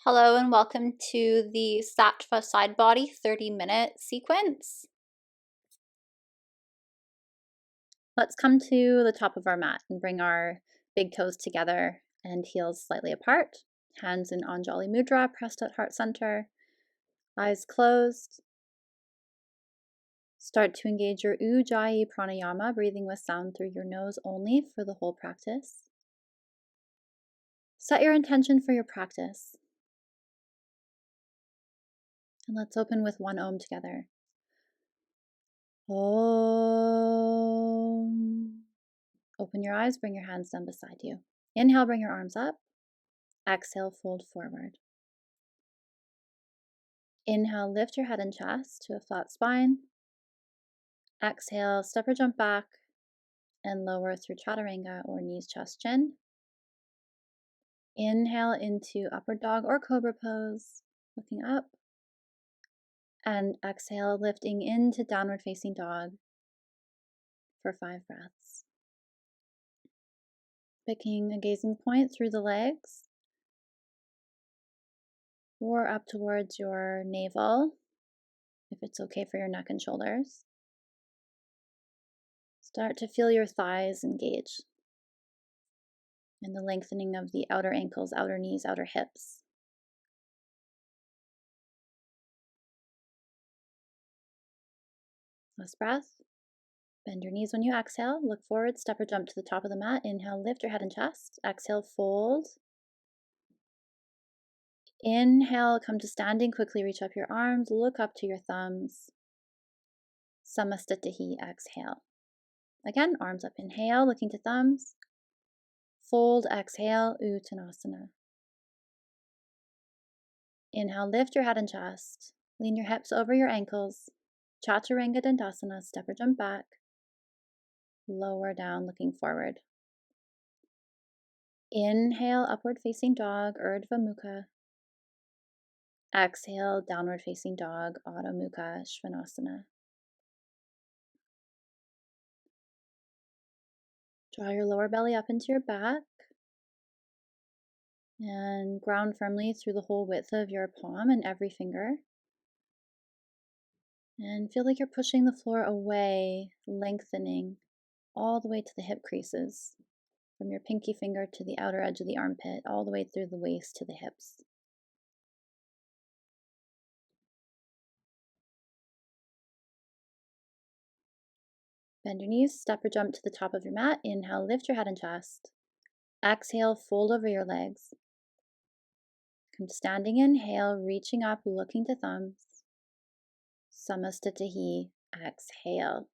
Hello and welcome to the Sattva side body 30-minute sequence. Let's come to the top of our mat and bring our big toes together and heels slightly apart. Hands in Anjali Mudra, pressed at heart center, eyes closed. Start to engage your Ujjayi pranayama, breathing with sound through your nose only for the whole practice. Set your intention for your practice. And let's open with one Om together. Om. Open your eyes, bring your hands down beside you. Inhale, bring your arms up. Exhale, fold forward. Inhale, lift your head and chest to a flat spine. Exhale, step or jump back and lower through chaturanga or knees, chest, chin. Inhale into upward dog or cobra pose, looking up. And exhale, lifting into downward facing dog for 5 breaths. Picking a gazing point through the legs or up towards your navel, if it's okay for your neck and shoulders. Start to feel your thighs engage and the lengthening of the outer ankles, outer knees, outer hips. Last breath. Bend your knees when you exhale. Look forward, step or jump to the top of the mat. Inhale, lift your head and chest. Exhale, fold. Inhale, come to standing. Quickly reach up your arms. Look up to your thumbs. Samastitihi, exhale. Again, arms up. Inhale, looking to thumbs. Fold, exhale, Uttanasana. Inhale, lift your head and chest. Lean your hips over your ankles. Chaturanga Dandasana, step or jump back. Lower down, looking forward. Inhale, upward facing dog, Urdhva Mukha. Exhale, downward facing dog, Adho Mukha Svanasana. Draw your lower belly up into your back and ground firmly through the whole width of your palm and every finger. And feel like you're pushing the floor away, lengthening all the way to the hip creases, from your pinky finger to the outer edge of the armpit, all the way through the waist to the hips. Bend your knees, step or jump to the top of your mat. Inhale, lift your head and chest. Exhale, fold over your legs. Come to standing, inhale, reaching up, looking to thumbs. Samastitihi, exhale.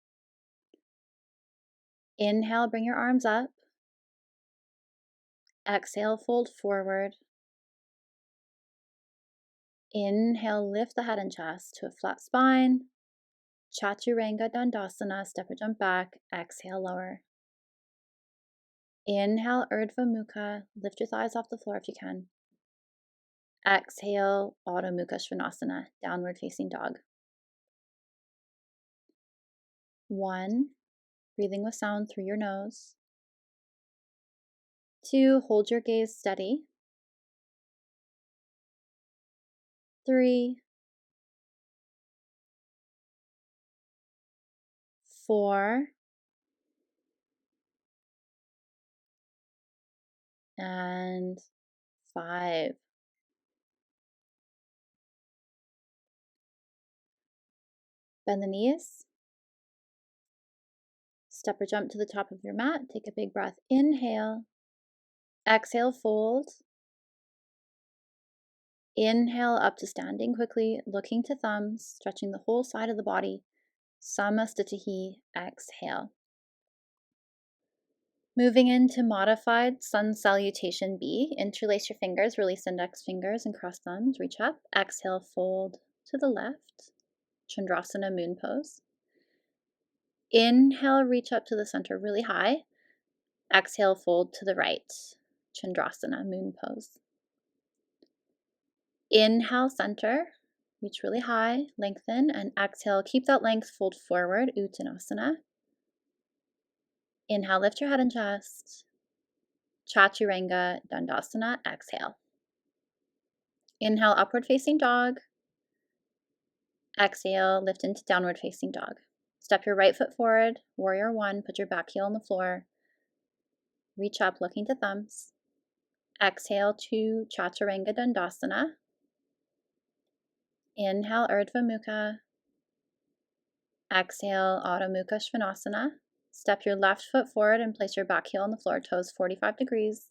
Inhale, bring your arms up. Exhale, fold forward. Inhale, lift the head and chest to a flat spine. Chaturanga Dandasana, step or jump back. Exhale, lower. Inhale, Urdhva Mukha. Lift your thighs off the floor if you can. Exhale, Adho Mukha Svanasana, downward facing dog. 1, breathing with sound through your nose. 2, hold your gaze steady. 3, 4, and 5. Bend the knees. Step or jump to the top of your mat. Take a big breath. Inhale. Exhale, fold. Inhale up to standing quickly, looking to thumbs, stretching the whole side of the body. Samastitihi, exhale. Moving into modified sun salutation B. Interlace your fingers, release index fingers and cross thumbs. Reach up. Exhale, fold to the left. Chandrasana, moon pose. Inhale, reach up to the center really high. Exhale, fold to the right. Chandrasana, moon pose. Inhale, center, reach really high, lengthen, and exhale, keep that length, fold forward, Uttanasana. Inhale, lift your head and chest. Chaturanga Dandasana, exhale. Inhale, upward facing dog. Exhale, lift into downward facing dog. Step your right foot forward, warrior one, put your back heel on the floor. Reach up, looking to thumbs. Exhale to Chaturanga Dandasana. Inhale, Urdhva Mukha. Exhale, Adho Mukha Svanasana. Step your left foot forward and place your back heel on the floor, toes 45 degrees.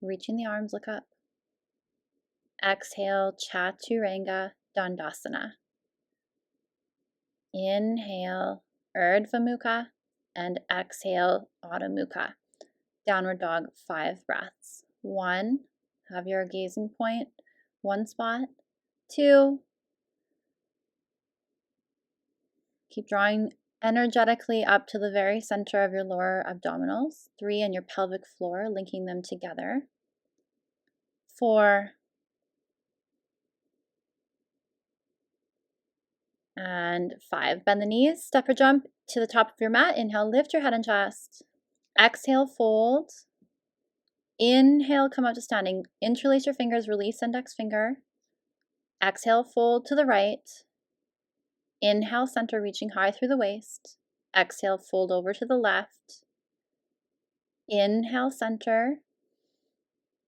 Reaching the arms, look up. Exhale, Chaturanga Dandasana. Inhale, Urdhva Mukha, and exhale, Adho Mukha. Downward dog, 5 breaths. 1, have your gazing point, one spot. 2, keep drawing energetically up to the very center of your lower abdominals. 3, and your pelvic floor, linking them together. 4, and 5. Bend the knees, step or jump to the top of your mat. Inhale, lift your head and chest. Exhale, fold. Inhale, come up to standing. Interlace your fingers, release index finger. Exhale, fold to the right. Inhale, center, reaching high through the waist. Exhale, fold over to the left. Inhale, center.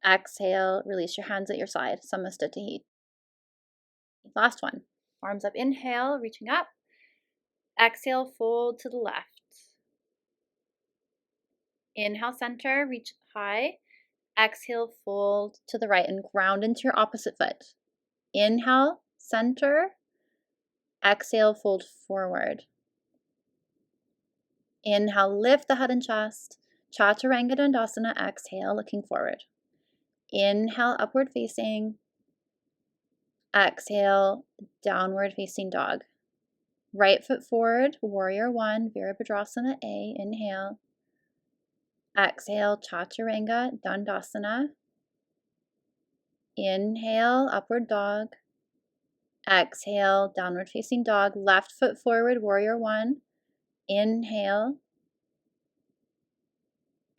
Exhale, release your hands at your side. Samasthiti. Last one. Arms up, inhale, reaching up. Exhale, fold to the left. Inhale, center, reach high. Exhale, fold to the right and ground into your opposite foot. Inhale, center. Exhale, fold forward. Inhale, lift the head and chest. Chaturanga Dandasana, exhale, looking forward. Inhale, upward facing. Exhale, downward facing dog. Right foot forward, warrior one, Virabhadrasana A, inhale. Exhale, Chaturanga Dandasana. Inhale, upward dog. Exhale, downward facing dog. Left foot forward, warrior one. Inhale.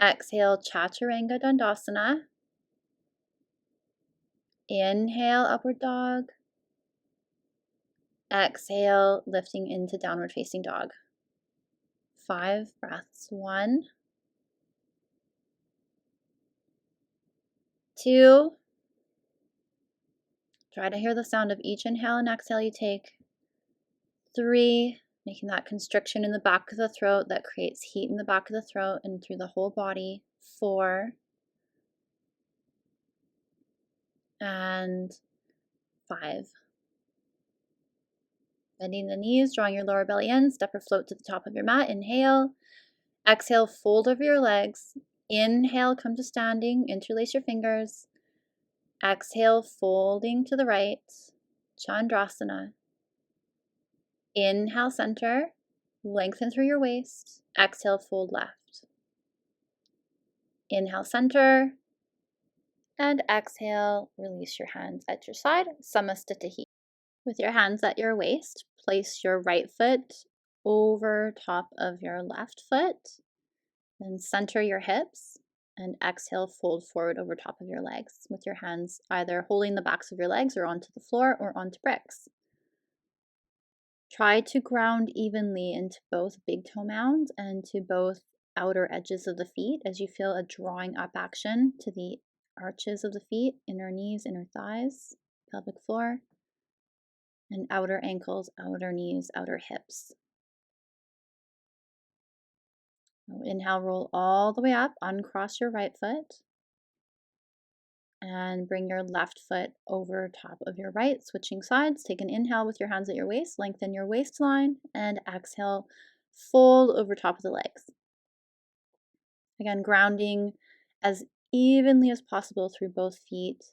Exhale, Chaturanga Dandasana. Inhale, upward dog. Exhale, lifting into downward facing dog. 5 breaths. 1, 2. Try to hear the sound of each inhale and exhale you take. 3, making that constriction in the back of the throat that creates heat in the back of the throat and through the whole body. 4, and 5. Bending the knees, drawing your lower belly in, step or float to the top of your mat. Inhale. Exhale, fold over your legs. Inhale, come to standing, interlace your fingers. Exhale, folding to the right, Chandrasana. Inhale, center, lengthen through your waist. Exhale, fold left. Inhale, center, and exhale, release your hands at your side, Samasthiti. With your hands at your waist, place your right foot over top of your left foot, then center your hips, and exhale, fold forward over top of your legs with your hands either holding the backs of your legs or onto the floor or onto bricks. Try to ground evenly into both big toe mounds and to both outer edges of the feet as you feel a drawing up action to the arches of the feet, inner knees, inner thighs, pelvic floor, and outer ankles, outer knees, outer hips. Inhale, roll all the way up, uncross your right foot, and bring your left foot over top of your right, switching sides. Take an inhale with your hands at your waist, lengthen your waistline, and exhale, fold over top of the legs. Again, grounding as evenly as possible through both feet,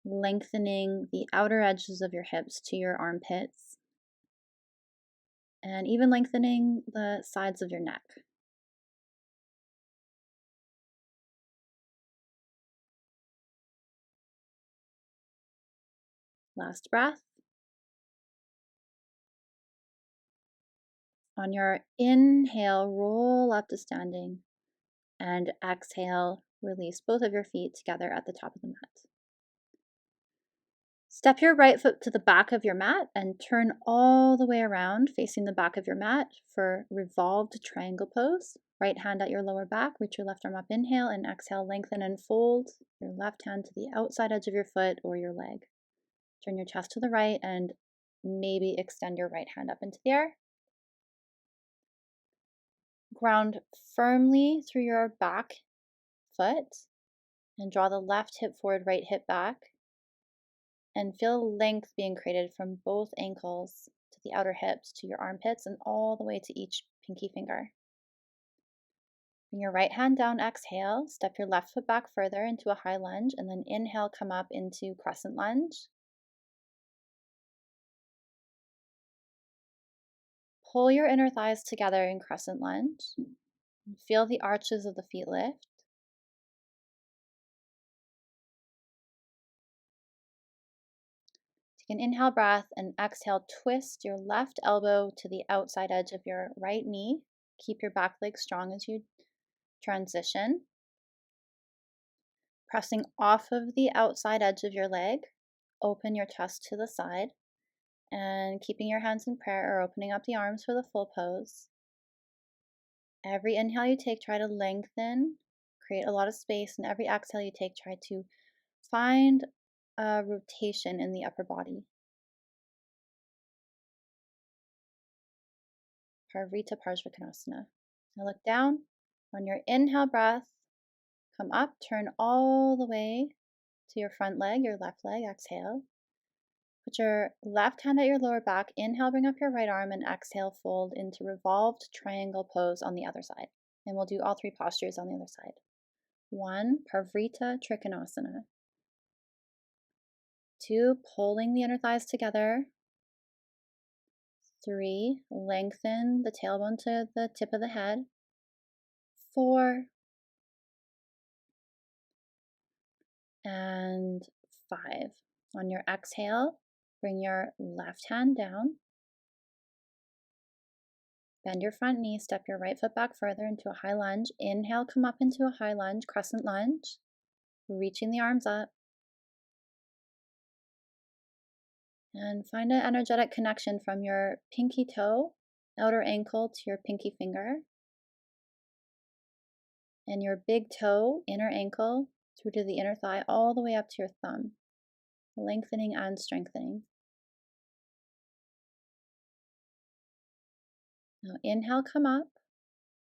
lengthening the outer edges of your hips to your armpits, and even lengthening the sides of your neck. Last breath. On your inhale, roll up to standing, and exhale, Release both of your feet together at the top of the mat. Step your right foot to the back of your mat and turn all the way around facing the back of your mat for revolved triangle pose. Right hand at your lower back, reach your left arm up, inhale, and exhale, lengthen and fold your left hand to the outside edge of your foot or your leg. Turn your chest to the right and maybe extend your right hand up into the air. Ground firmly through your back foot and draw the left hip forward, right hip back. And feel length being created from both ankles to the outer hips to your armpits and all the way to each pinky finger. Bring your right hand down, exhale, step your left foot back further into a high lunge, and then inhale, come up into crescent lunge. Pull your inner thighs together in crescent lunge. And feel the arches of the feet lift. Take an inhale breath and exhale, twist your left elbow to the outside edge of your right knee. Keep your back leg strong as you transition. Pressing off of the outside edge of your leg, open your chest to the side, and keeping your hands in prayer or opening up the arms for the full pose. Every inhale you take, try to lengthen, create a lot of space, and every exhale you take, try to find a rotation in the upper body. Parvrita Parsvakonasana. Now look down. On your inhale breath, come up, turn all the way to your front leg, your left leg, exhale. Put your left hand at your lower back, inhale, bring up your right arm, and exhale, fold into revolved triangle pose on the other side. And we'll do all three postures on the other side. 1, Parvrita Trikonasana. 2, pulling the inner thighs together. 3, lengthen the tailbone to the tip of the head. 4, and 5. On your exhale, bring your left hand down. Bend your front knee, step your right foot back further into a high lunge. Inhale, come up into a high lunge, crescent lunge, reaching the arms up. And find an energetic connection from your pinky toe, outer ankle to your pinky finger, and your big toe, inner ankle, through to the inner thigh, all the way up to your thumb, lengthening and strengthening. Now inhale, come up,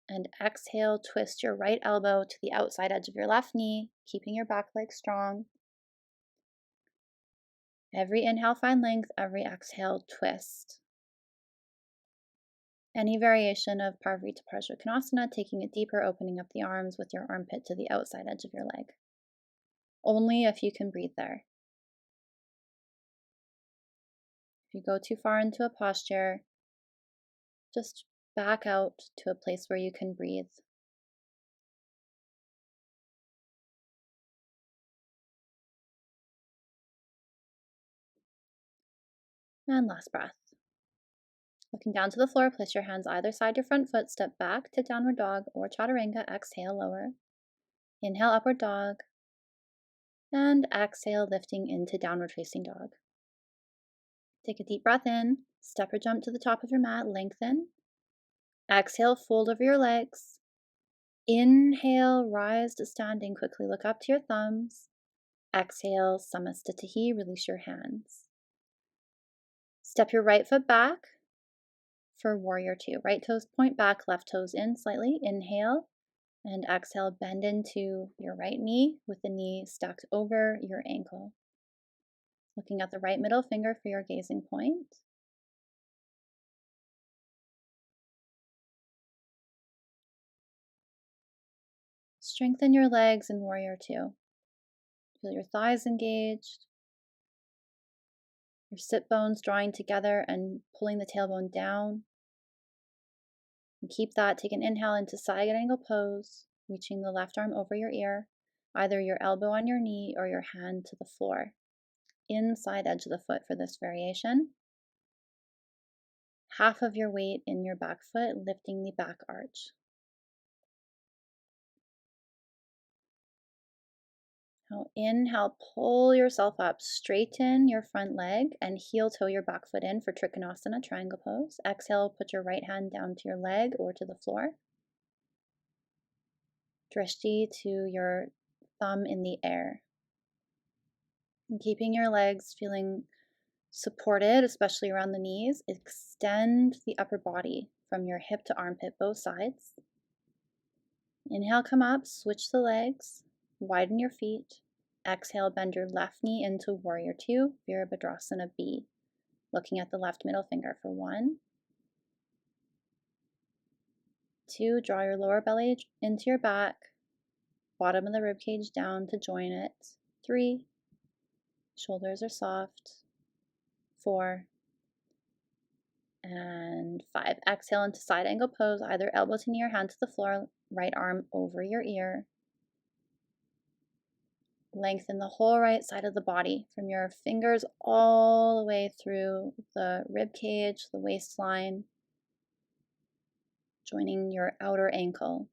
and exhale, twist your right elbow to the outside edge of your left knee, keeping your back leg strong. Every inhale, find length. Every exhale, twist. Any variation of Parvrita Parsvakonasana, taking it deeper, opening up the arms with your armpit to the outside edge of your leg. Only if you can breathe there. If you go too far into a posture, just back out to a place where you can breathe. And last breath. Looking down to the floor, place your hands either side your front foot, step back to downward dog or chaturanga, exhale, lower. Inhale, upward dog, and exhale, lifting into downward facing dog. Take a deep breath in, step or jump to the top of your mat, lengthen. Exhale, fold over your legs. Inhale, rise to standing, quickly look up to your thumbs. Exhale, Samastitihi, release your hands. Step your right foot back for warrior 2. Right toes point back, left toes in slightly. Inhale and exhale, bend into your right knee with the knee stacked over your ankle. Looking at the right middle finger for your gazing point. Strengthen your legs in warrior 2. Feel your thighs engaged, your sit bones drawing together and pulling the tailbone down. And keep that. Take an inhale into side angle pose, reaching the left arm over your ear, either your elbow on your knee or your hand to the floor. Inside edge of the foot for this variation. Half of your weight in your back foot, lifting the back arch. Now inhale, pull yourself up, straighten your front leg and heel toe your back foot in for Trikonasana, triangle pose. Exhale, put your right hand down to your leg or to the floor. Drishti to your thumb in the air. And keeping your legs feeling supported, especially around the knees, extend the upper body from your hip to armpit, both sides. Inhale, come up, switch the legs, widen your feet. Exhale, bend your left knee into Warrior 2, Virabhadrasana B. Looking at the left middle finger for 1, 2, draw your lower belly into your back, bottom of the rib cage down to join it. 3, shoulders are soft. 4, and 5. Exhale into side angle pose, either elbow to knee or hand to the floor, right arm over your ear. Lengthen the whole right side of the body from your fingers all the way through the rib cage, the waistline, joining your outer ankle.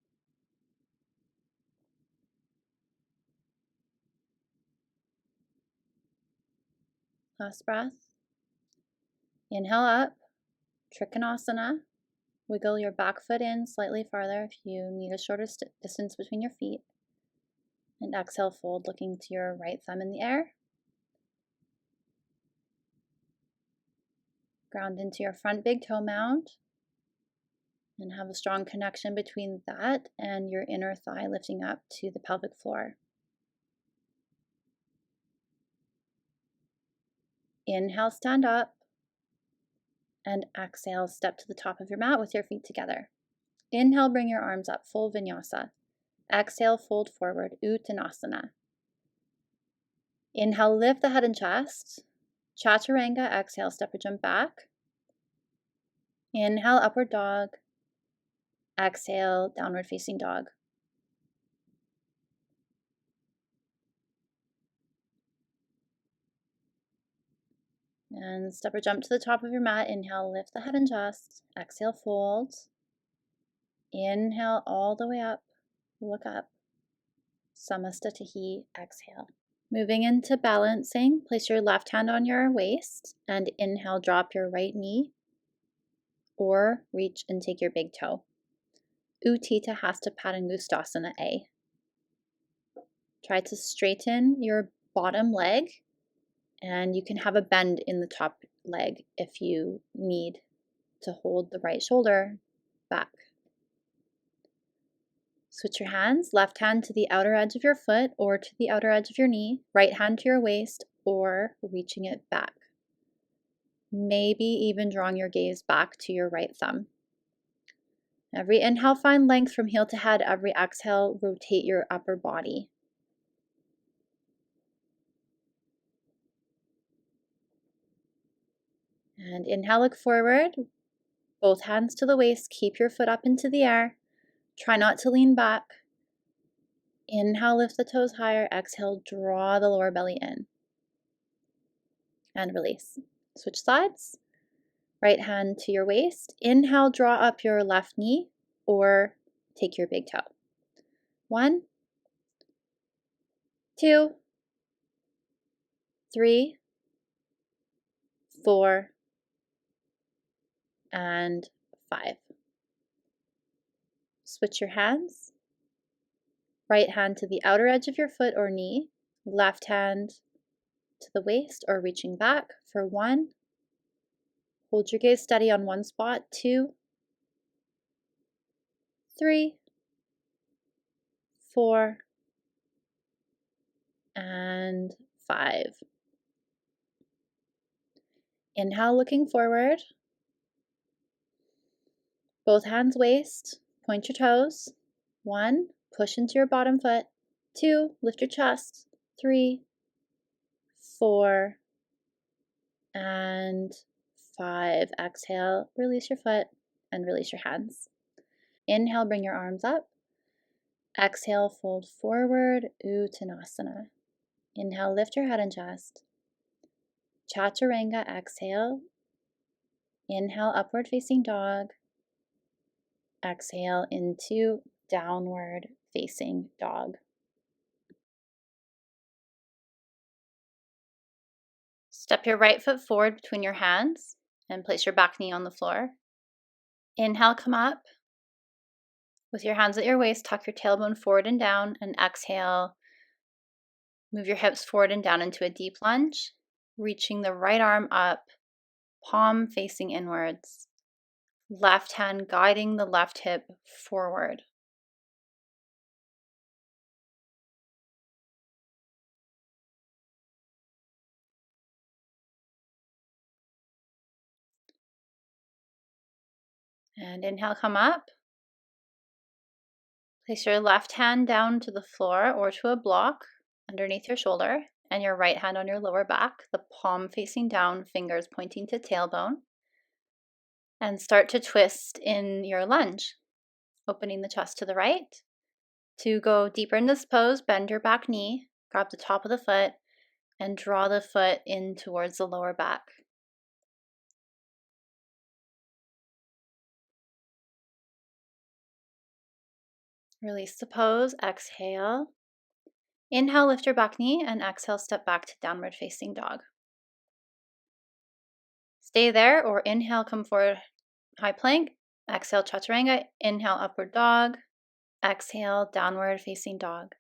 Last breath. Inhale up, Trikonasana. Wiggle your back foot in slightly farther if you need a shorter distance between your feet. And exhale, fold, looking to your right thumb in the air. Ground into your front big toe mound. And have a strong connection between that and your inner thigh lifting up to the pelvic floor. Inhale, stand up. And exhale, step to the top of your mat with your feet together. Inhale, bring your arms up, full Vinyasa. Exhale, fold forward, Uttanasana. Inhale, lift the head and chest. Chaturanga, exhale, step or jump back. Inhale, upward dog. Exhale, downward facing dog. And step or jump to the top of your mat. Inhale, lift the head and chest. Exhale, fold. Inhale all the way up, look up. Samastatihi, exhale. Moving into balancing, place your left hand on your waist and inhale, drop your right knee or reach and take your big toe. Utthita Hasta Padangustasana A. Try to straighten your bottom leg and you can have a bend in the top leg if you need to hold the right shoulder back. Switch your hands, left hand to the outer edge of your foot or to the outer edge of your knee, right hand to your waist or reaching it back. Maybe even drawing your gaze back to your right thumb. Every inhale, find length from heel to head. Every exhale, rotate your upper body. And inhale, look forward. Both hands to the waist. Keep your foot up into the air. Try not to lean back. Inhale, lift the toes higher. Exhale, draw the lower belly in. And release. Switch sides. Right hand to your waist. Inhale, draw up your left knee or take your big toe. 1, 2, 3, 4, and 5. Switch your hands. Right hand to the outer edge of your foot or knee. Left hand to the waist or reaching back for 1. Hold your gaze steady on one spot. 2, 3, 4, and 5. Inhale, looking forward. Both hands waist. Point your toes. 1, push into your bottom foot. 2, lift your chest. 3, 4, and 5. Exhale, release your foot and release your hands. Inhale, bring your arms up. Exhale, fold forward, Uttanasana. Inhale, lift your head and chest. Chaturanga, exhale. Inhale, upward facing dog. Exhale into downward facing dog. Step your right foot forward between your hands and place your back knee on the floor. Inhale, come up. With your hands at your waist, tuck your tailbone forward and down, and exhale, move your hips forward and down into a deep lunge, reaching the right arm up, palm facing inwards, left hand guiding the left hip forward. And inhale, come up. Place your left hand down to the floor or to a block underneath your shoulder, and your right hand on your lower back, the palm facing down, fingers pointing to tailbone. And start to twist in your lunge, opening the chest to the right. To go deeper in this pose, bend your back knee, grab the top of the foot, and draw the foot in towards the lower back. Release the pose, exhale. Inhale, lift your back knee, and exhale, step back to downward facing dog. Stay there, or inhale, come forward, high plank. Exhale, chaturanga. Inhale, upward dog. Exhale, downward facing dog.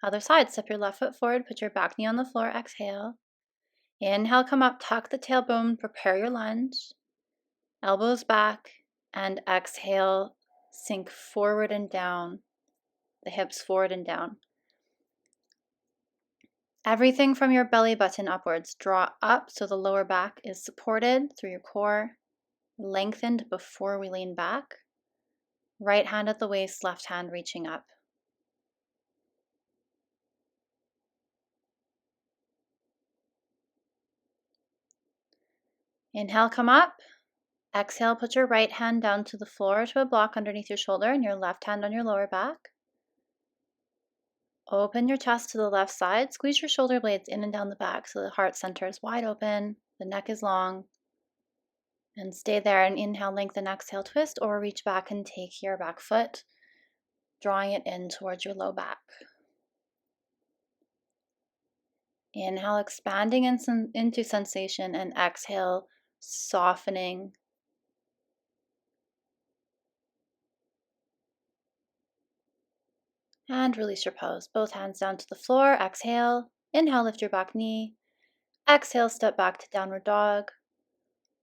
Other side, step your left foot forward, put your back knee on the floor, exhale. Inhale, come up, tuck the tailbone, prepare your lunge. Elbows back, and exhale, sink forward and down, the hips forward and down. Everything from your belly button upwards, draw up so the lower back is supported through your core, lengthened before we lean back. Right hand at the waist, left hand reaching up. Inhale, come up. Exhale, put your right hand down to the floor to a block underneath your shoulder and your left hand on your lower back. Open your chest to the left side. Squeeze your shoulder blades in and down the back so the heart center is wide open, the neck is long. And stay there and inhale, lengthen, exhale, twist, or reach back and take your back foot, drawing it in towards your low back. Inhale, expanding into sensation, and exhale, softening. And release your pose. Both hands down to the floor. Exhale. Inhale, lift your back knee. Exhale, step back to downward dog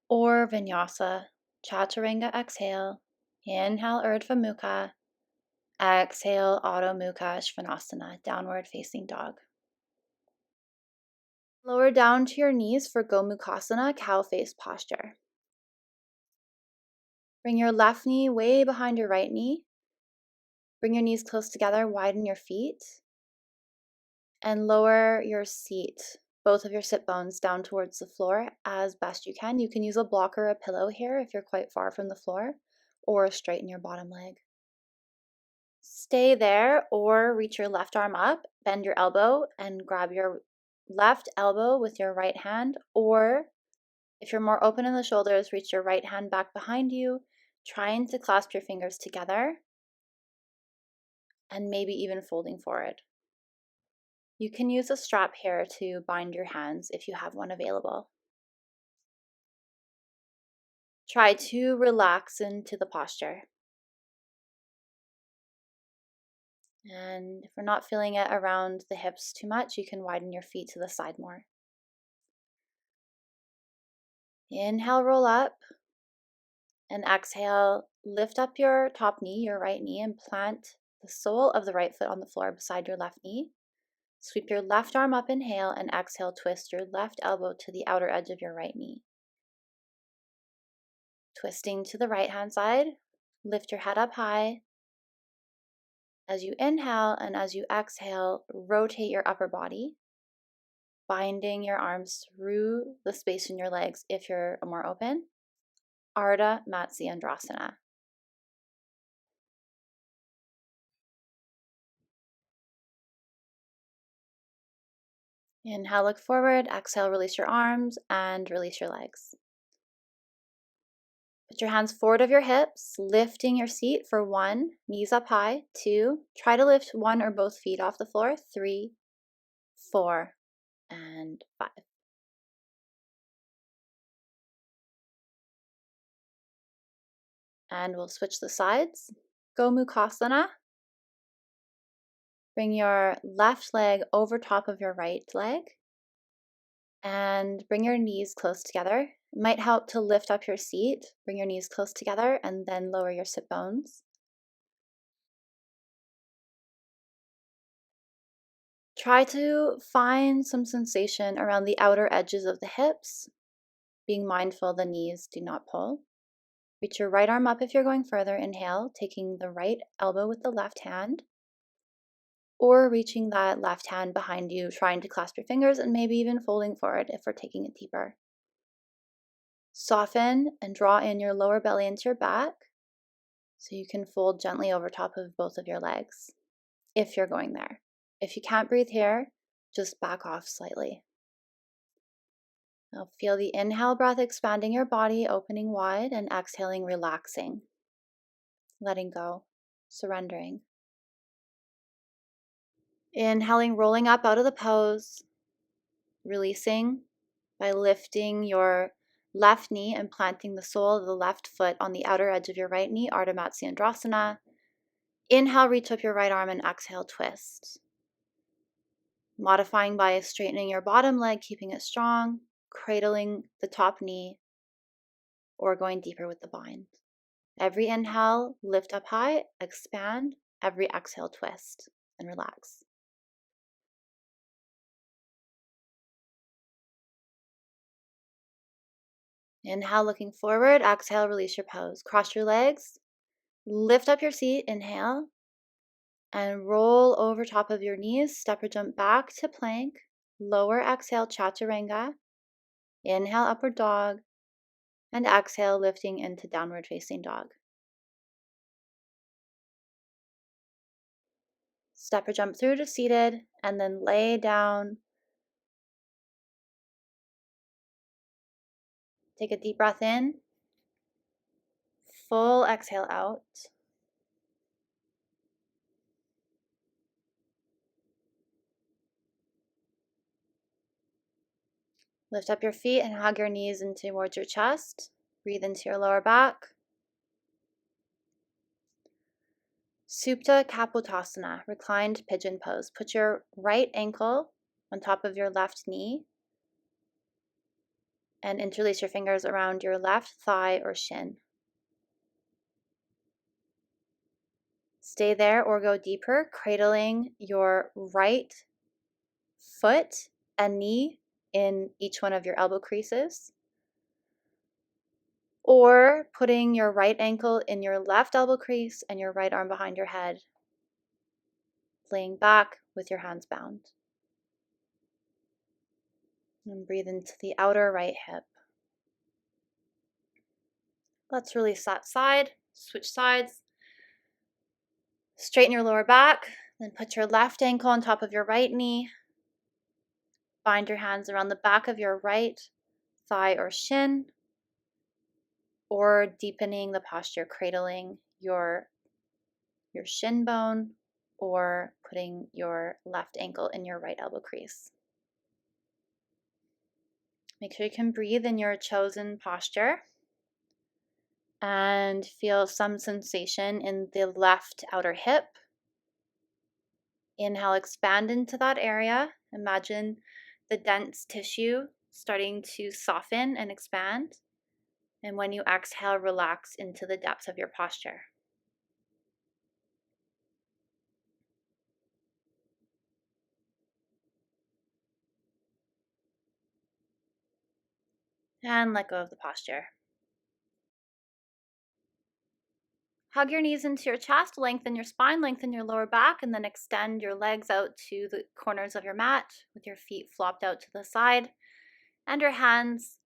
or Vinyasa. Chaturanga, exhale. Inhale, Urdhva Mukha. Exhale, Adho Mukha Svanasana, downward facing dog. Lower down to your knees for Gomukhasana, cow face posture. Bring your left knee way behind your right knee. Bring your knees close together, widen your feet, and lower your seat, both of your sit bones down towards the floor as best you can. You can use a block or a pillow here if you're quite far from the floor, or straighten your bottom leg. Stay there or reach your left arm up, bend your elbow, and grab your left elbow with your right hand, or if you're more open in the shoulders, reach your right hand back behind you, trying to clasp your fingers together, and maybe even folding forward. You can use a strap here to bind your hands if you have one available. Try to relax into the posture. And if we're not feeling it around the hips too much, you can widen your feet to the side more. Inhale, roll up. And exhale, lift up your top knee, your right knee, and plant the sole of the right foot on the floor beside your left knee. Sweep your left arm up, inhale, and exhale, twist your left elbow to the outer edge of your right knee. Twisting to the right hand side, lift your head up high. As you inhale and as you exhale, rotate your upper body, binding your arms through the space in your legs if you're more open. Ardha Matsyendrasana. Inhale, look forward. Exhale, release your arms and release your legs. Put your hands forward of your hips, lifting your seat for 1, knees up high, 2, try to lift 1 or both feet off the floor, 3, 4, and 5. And we'll switch the sides. Gomukhasana. Bring your left leg over top of your right leg and bring your knees close together. It might help to lift up your seat. Bring your knees close together and then lower your sit bones. Try to find some sensation around the outer edges of the hips, being mindful the knees do not pull. Reach your right arm up if you're going further. Inhale, taking the right elbow with the left hand, or reaching that left hand behind you, trying to clasp your fingers and maybe even folding forward if we're taking it deeper. Soften and draw in your lower belly into your back so you can fold gently over top of both of your legs if you're going there. If you can't breathe here, just back off slightly. Now feel the inhale breath expanding your body, opening wide, and exhaling, relaxing, letting go, surrendering. Inhaling, rolling up out of the pose, releasing by lifting your left knee and planting the sole of the left foot on the outer edge of your right knee, Ardha Matsyendrasana. Inhale, reach up your right arm, and exhale, twist. Modifying by straightening your bottom leg, keeping it strong, cradling the top knee, or going deeper with the bind. Every inhale, lift up high, expand. Every exhale, twist and relax. Inhale, looking forward. Exhale, release your pose. Cross your legs. Lift up your seat. Inhale. And roll over top of your knees. Step or jump back to plank. Lower exhale, chaturanga. Inhale, upward dog. And exhale, lifting into downward facing dog. Step or jump through to seated. And then lay down. Take a deep breath in. Full exhale out. Lift up your feet and hug your knees in towards your chest. Breathe into your lower back. Supta Kapottasana, reclined pigeon pose. Put your right ankle on top of your left knee and interlace your fingers around your left thigh or shin. Stay there or go deeper, cradling your right foot and knee in each one of your elbow creases, or putting your right ankle in your left elbow crease and your right arm behind your head, laying back with your hands bound. And breathe into the outer right hip. Let's release that side, switch sides. Straighten your lower back, then put your left ankle on top of your right knee. Bind your hands around the back of your right thigh or shin, or deepening the posture, cradling your shin bone, or putting your left ankle in your right elbow crease. Make sure you can breathe in your chosen posture and feel some sensation in the left outer hip. Inhale, expand into that area. Imagine the dense tissue starting to soften and expand. And when you exhale, relax into the depths of your posture. And let go of the posture. Hug your knees into your chest, lengthen your spine, lengthen your lower back, and then extend your legs out to the corners of your mat with your feet flopped out to the side and your hands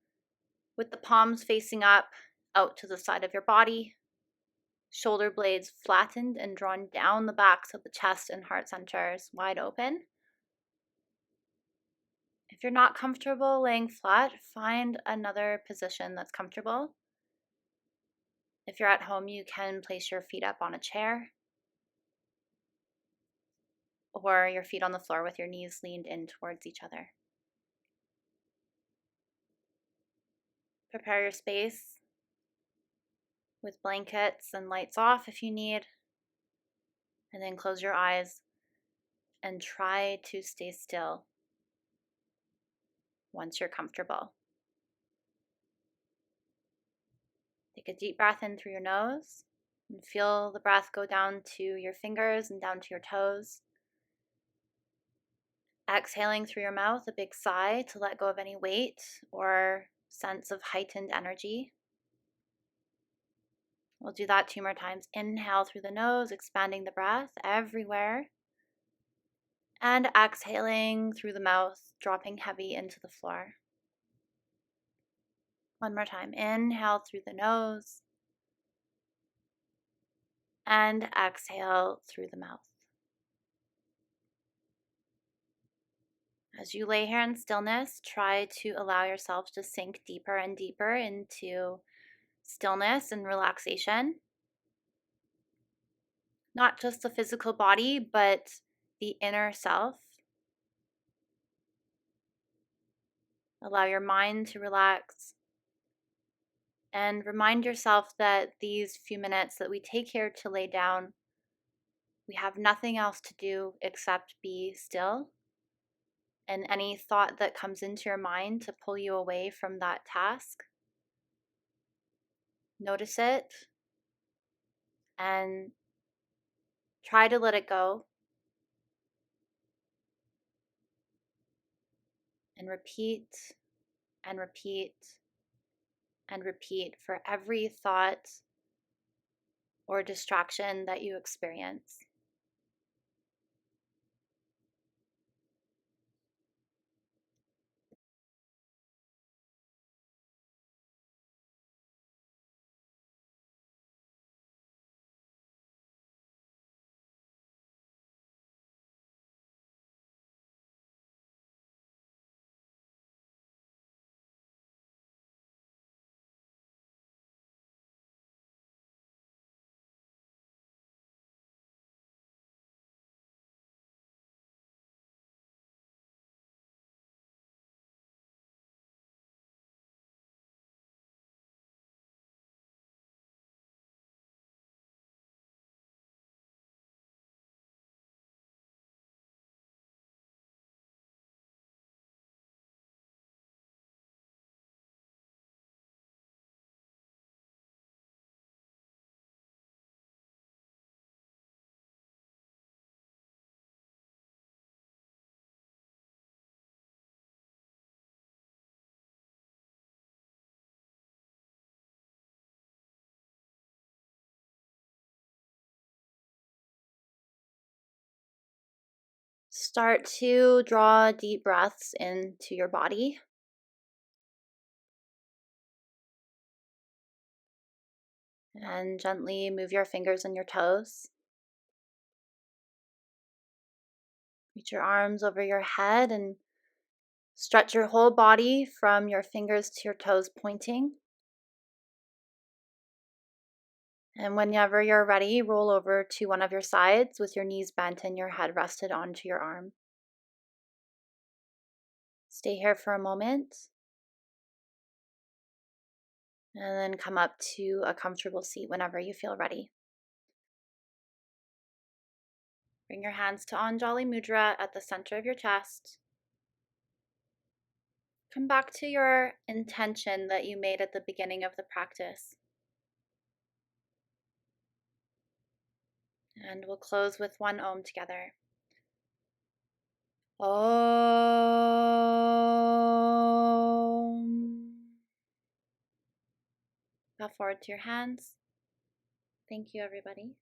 with the palms facing up out to the side of your body. Shoulder blades flattened and drawn down the back so the chest and heart centers wide open. If you're not comfortable laying flat, find another position that's comfortable. If you're at home, you can place your feet up on a chair or your feet on the floor with your knees leaned in towards each other. Prepare your space with blankets and lights off if you need. And then close your eyes and try to stay still once you're comfortable. Take a deep breath in through your nose and feel the breath go down to your fingers and down to your toes. Exhaling through your mouth, a big sigh to let go of any weight or sense of heightened energy. We'll do that 2 more times. Inhale through the nose, expanding the breath everywhere. And exhaling through the mouth, dropping heavy into the floor. 1 more time. Inhale through the nose. And exhale through the mouth. As you lay here in stillness, try to allow yourself to sink deeper and deeper into stillness and relaxation. Not just the physical body, but the inner self. Allow your mind to relax. And remind yourself that these few minutes that we take here to lay down, we have nothing else to do except be still. And any thought that comes into your mind to pull you away from that task, notice it and try to let it go. And repeat and repeat and repeat for every thought or distraction that you experience. Start to draw deep breaths into your body. And gently move your fingers and your toes. Reach your arms over your head and stretch your whole body from your fingers to your toes pointing. And whenever you're ready, roll over to one of your sides with your knees bent and your head rested onto your arm. Stay here for a moment. And then come up to a comfortable seat whenever you feel ready. Bring your hands to Anjali Mudra at the center of your chest. Come back to your intention that you made at the beginning of the practice. And we'll close with one Om together. Om. Bow forward to your hands. Thank you, everybody.